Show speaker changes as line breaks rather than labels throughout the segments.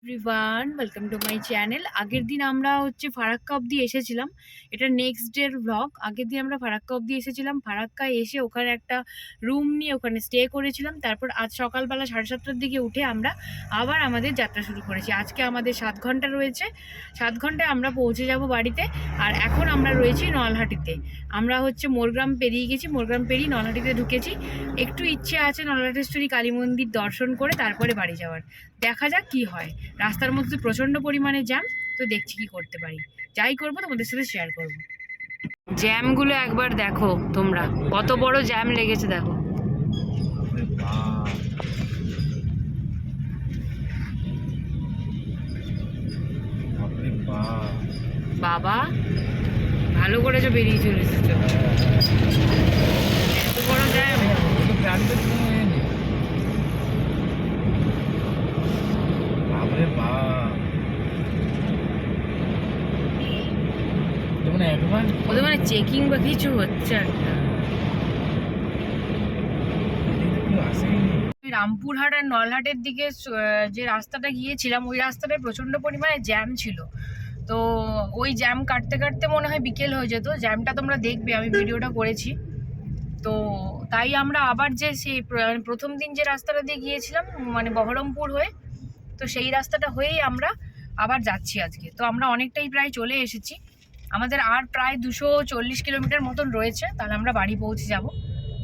Everyone, welcome to my channel. আগের দিন আমরা ফারাক্কা অবধি এসেছিলাম। এটা নেক্সট ডের ব্লগ। আগের দিন আমরা ফারাক্কা অবধি এসেছিলাম। ফারাক্কায় এসে ওখানে একটা রুম নিয়ে ওখানে স্টে করেছিলাম। তারপর আজ সকালবেলা 7:30টার দিকে উঠে আমরা আবার আমাদের যাত্রা শুরু করেছি। আজকে আমাদের 7 ঘন্টা রয়েছে। 7 ঘন্টায় আমরা পৌঁছে যাব বাড়িতে। আর এখন আমরা রয়েছি নলহাটিতে। আমরা মোরগ্রাম পেরিয়ে গেছি। মোরগ্রাম পেরিয়ে নলহাটিতে ঢুকেছি। একটু ইচ্ছে আছে নলহাটেশ্বরী কালী মন্দির দর্শন করে তারপরে বাড়ি যাওয়ার। দেখা যাক কি হয়। রাস্তার মধ্যে প্রচন্ড পরিমাণে জ্যাম, তো দেখছি কি করতে পারি। যাই করবো তোমাদের সাথে শেয়ার করবো। জ্যামগুলো একবার দেখো তোমরা, কত বড় জ্যাম লেগেছে দেখো। বাবা ভালো করেছো, বেরিয়ে চলে এসেছো। এত বড় জ্যাম। ওদের মানে চেকিং বা কিছু হচ্ছে একটা। রামপুরহাট আর নলহাটের দিকে যে রাস্তাটা গিয়েছিলাম, ওই রাস্তাটায় প্রচন্ড পরিমাণে জ্যাম ছিল। তো ওই জ্যাম কাটতে কাটতে মনে হয় বিকেল হয়ে যেত। জ্যামটা তোমরা দেখবে, আমি ভিডিওটা করেছি। তো তাই আমরা আবার যে সেই প্রথম দিন যে রাস্তাটা দিয়ে গিয়েছিলাম, মানে বহরমপুর হয়ে, তো সেই রাস্তাটা হয়েই আমরা আবার যাচ্ছি আজকে। তো আমরা অনেকটাই প্রায় চলে এসেছি। আমাদের আর প্রায় 240 কিলোমিটার মতন রয়েছে, তাহলে আমরা বাড়ি পৌঁছে যাব।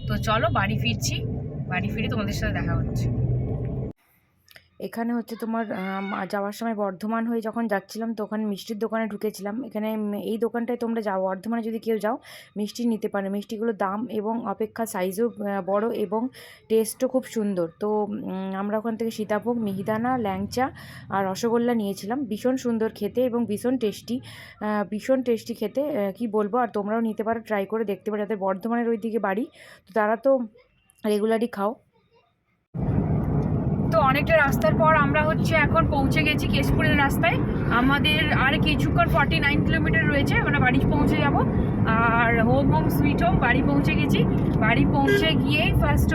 তো চলো বাড়ি ফিরছি। বাড়ি ফিরে তোমাদের সাথে দেখা হচ্ছে।
এখানে তোমার যাওয়ার সময় বর্ধমান হয়ে যখন যাচ্ছিলাম তো ওখানে মিষ্টির দোকানে ঢুকেছিলাম। এখানে এই দোকানটায় তোমরা যাও, বর্ধমানে যদি কেউ যাও মিষ্টি নিতে পারো। মিষ্টিগুলো দাম এবং অপেক্ষা সাইজও বড় এবং টেস্টও খুব সুন্দর। তো আমরা ওখান থেকে সীতাভোগ, মিহিদানা, ল্যাংচা আর রসগোল্লা নিয়েছিলাম। ভীষণ সুন্দর খেতে এবং ভীষণ টেস্টি খেতে, কি বলবো। আর তোমরাও নিতে পারো, ট্রাই করে দেখতে পারো। যাদের বর্ধমানের ওই দিকে বাড়ি তো তারা তো রেগুলারই খাও।
তো অনেকটা রাস্তার পর আমরা এখন পৌঁছে গেছি কেশপুরের রাস্তায়। আমাদের আর কিছুক্ষণ 49 কিলোমিটার রয়েছে, আমরা বাড়ি পৌঁছে যাব। আর হোম হোম সুইট হোম, বাড়ি পৌঁছে গেছি। বাড়ি পৌঁছে গিয়েই ফার্স্ট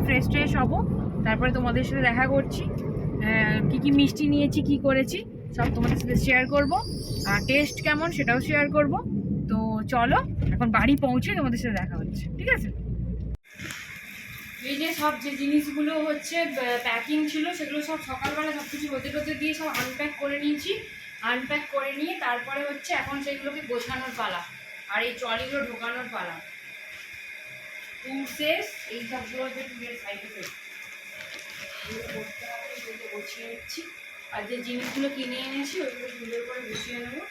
ফ্রেশ ট্রেশ হবো, তারপরে তোমাদের সাথে দেখা করছি। কি কি মিষ্টি নিয়েছি, কি করেছি সব তোমাদের সাথে শেয়ার করব। আর টেস্ট কেমন সেটাও শেয়ার করব। তো চলো এখন বাড়ি পৌঁছে তোমাদের সাথে দেখা হচ্ছে, ঠিক আছে? এই যে সব যে জিনিসগুলো প্যাকিং ছিল, সেগুলো সব সকালবেলা সব কিছু রোদে রোদে দিয়ে সব আনপ্যাক করে নিয়েছি। আনপ্যাক করে নিয়ে তারপরে এখন সেগুলোকে গোছানোর পালা, আর এই ট্রলিগুলো ঢোকানোর পালা। ট্যুর শেষ, এই সবগুলো ট্যুরের সাইড এফেক্ট, করতে হবে। এগুলো গুছিয়ে নিচ্ছি। আর যে জিনিসগুলো কিনে এনেছি ওইগুলো সুন্দর করে গুছিয়ে নেবো।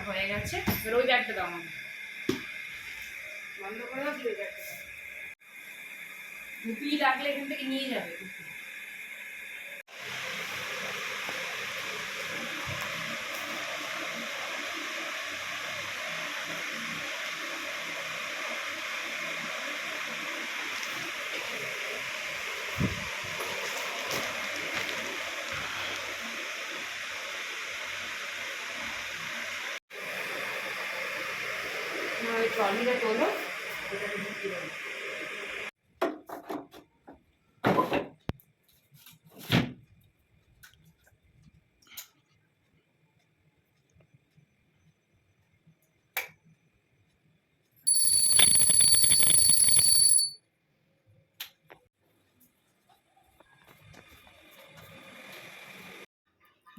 হয়ে গেছে, এবার ওই ব্যাগটা দাও আমাকে, বন্ধ করে দাও, দিয়ে ওই ব্যাগটা দাও। টুপি লাগলে এখান থেকে নিয়ে যাবে। ট্রলিটা তোলো, ওটাকে ঢুকিয়ে দেবো।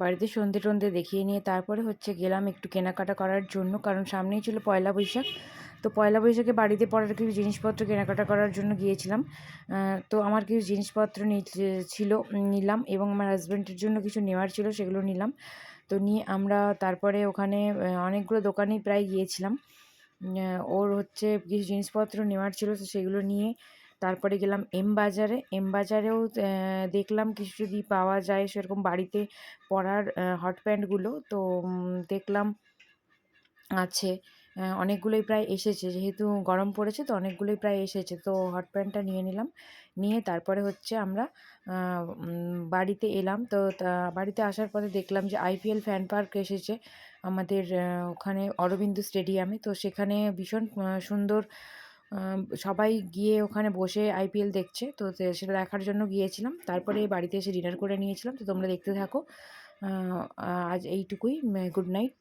বাড়িতে সন্ধে টন্ধে দেখিয়ে নিয়ে তারপরে গেলাম একটু কেনাকাটা করার জন্য, কারণ সামনেই ছিল পয়লা বৈশাখ। তো পয়লা বৈশাখে বাড়িতে পড়ার কিছু জিনিসপত্র কেনাকাটা করার জন্য গিয়েছিলাম। তো আমার কিছু জিনিসপত্র নিলাম এবং আমার হাজব্যান্ডের জন্য কিছু নেওয়ার ছিল, সেগুলো নিলাম। তো নিয়ে আমরা তারপরে ওখানে অনেকগুলো দোকানেই প্রায় গিয়েছিলাম। ওর কিছু জিনিসপত্র নেওয়ার ছিল, তো সেগুলো নিয়ে তারপরে গেলাম এম বাজারেও দেখলাম কিছু যদি পাওয়া যায় সেরকম বাড়িতে পরার হট প্যান্টগুলো। তো দেখলাম আছে, অনেকগুলোই প্রায় এসেছে, যেহেতু গরম পড়েছে তো অনেকগুলোই প্রায় এসেছে। তো হট প্যান্টটা নিয়ে নিলাম। নিয়ে তারপরে আমরা বাড়িতে এলাম। তো বাড়িতে আসার পরে দেখলাম যে IPL ফ্যান পার্ক এসেছে আমাদের ওখানে অরবিন্দ স্টেডিয়ামে। তো সেখানে ভীষণ সুন্দর সবাই গিয়ে ওখানে বসে আইপিএল দেখছে, তো সেটা দেখার জন্য গিয়েছিলাম। তারপরে বাড়িতে এসে ডিনার করে নিয়েছিলাম। তো তোমরা দেখতে থাকো। আজ এইটুকুই। Good night.